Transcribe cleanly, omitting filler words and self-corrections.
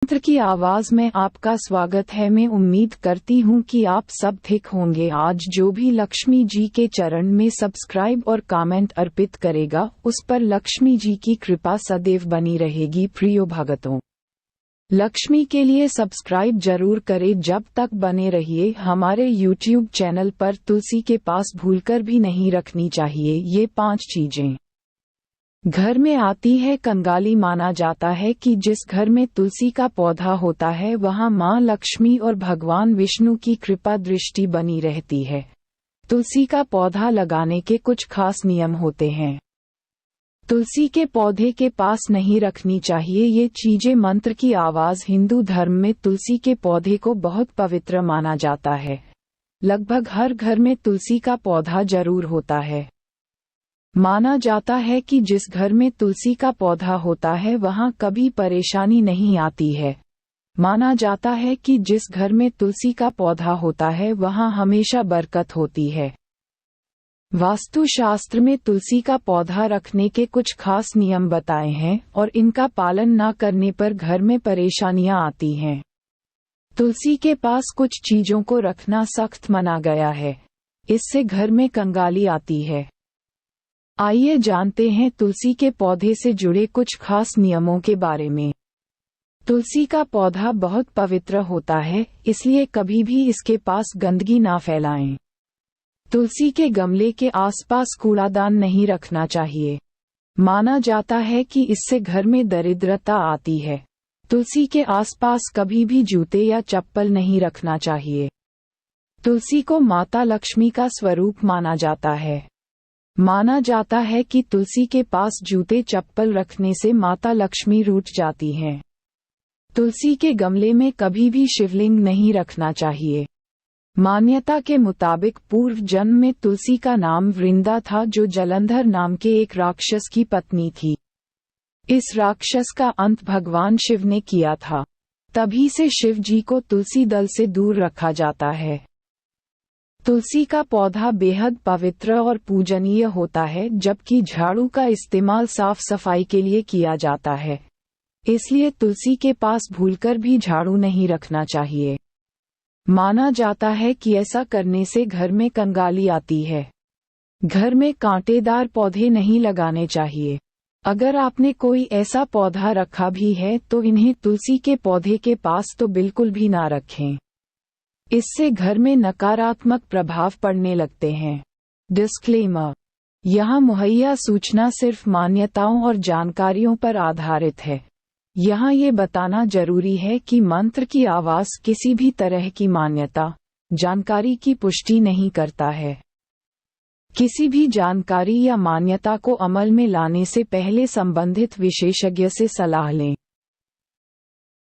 मंत्र की आवाज में आपका स्वागत है। मैं उम्मीद करती हूँ कि आप सब ठीक होंगे। आज जो भी लक्ष्मी जी के चरण में सब्सक्राइब और कमेंट अर्पित करेगा उस पर लक्ष्मी जी की कृपा सदैव बनी रहेगी। प्रियो भगतों, लक्ष्मी के लिए सब्सक्राइब जरूर करें। जब तक बने रहिए हमारे YouTube चैनल पर। तुलसी के पास भूलकर भी नहीं रखनी चाहिए ये 5 चीजें। घर में आती है कंगाली। माना जाता है कि जिस घर में तुलसी का पौधा होता है वहां मां लक्ष्मी और भगवान विष्णु की कृपा दृष्टि बनी रहती है। तुलसी का पौधा लगाने के कुछ खास नियम होते हैं। तुलसी के पौधे के पास नहीं रखनी चाहिए ये चीजें। मंत्र की आवाज। हिंदू धर्म में तुलसी के पौधे को बहुत पवित्र माना जाता है। लगभग हर घर में तुलसी का पौधा जरूर होता है। माना जाता है कि जिस घर में तुलसी का पौधा होता है वहां कभी परेशानी नहीं आती है। माना जाता है कि जिस घर में तुलसी का पौधा होता है वहां हमेशा बरकत होती है। वास्तु शास्त्र में तुलसी का पौधा रखने के कुछ खास नियम बताए हैं और इनका पालन न करने पर घर में परेशानियां आती हैं। तुलसी के पास कुछ चीजों को रखना सख्त माना गया है। इससे घर में कंगाली आती है। आइए जानते हैं तुलसी के पौधे से जुड़े कुछ खास नियमों के बारे में। तुलसी का पौधा बहुत पवित्र होता है, इसलिए कभी भी इसके पास गंदगी ना फैलाएं। तुलसी के गमले के आसपास कूड़ादान नहीं रखना चाहिए। माना जाता है कि इससे घर में दरिद्रता आती है। तुलसी के आसपास कभी भी जूते या चप्पल नहीं रखना चाहिए। तुलसी को माता लक्ष्मी का स्वरूप माना जाता है। माना जाता है कि तुलसी के पास जूते चप्पल रखने से माता लक्ष्मी रूठ जाती हैं। तुलसी के गमले में कभी भी शिवलिंग नहीं रखना चाहिए। मान्यता के मुताबिक पूर्व जन्म में तुलसी का नाम वृंदा था जो जलंधर नाम के एक राक्षस की पत्नी थी। इस राक्षस का अंत भगवान शिव ने किया था। तभी से शिव जी को तुलसी दल से दूर रखा जाता है। तुलसी का पौधा बेहद पवित्र और पूजनीय होता है, जबकि झाड़ू का इस्तेमाल साफ सफाई के लिए किया जाता है। इसलिए तुलसी के पास भूलकर भी झाड़ू नहीं रखना चाहिए। माना जाता है कि ऐसा करने से घर में कंगाली आती है। घर में कांटेदार पौधे नहीं लगाने चाहिए। अगर आपने कोई ऐसा पौधा रखा भी है तो इन्हें तुलसी के पौधे के पास तो बिल्कुल भी ना रखें। इससे घर में नकारात्मक प्रभाव पड़ने लगते हैं। डिस्क्लेमर: यहाँ मुहैया सूचना सिर्फ मान्यताओं और जानकारियों पर आधारित है। यहाँ ये बताना जरूरी है कि मंत्र की आवाज किसी भी तरह की मान्यता, जानकारी की पुष्टि नहीं करता है। किसी भी जानकारी या मान्यता को अमल में लाने से पहले संबंधित विशेषज्ञ से सलाह लें।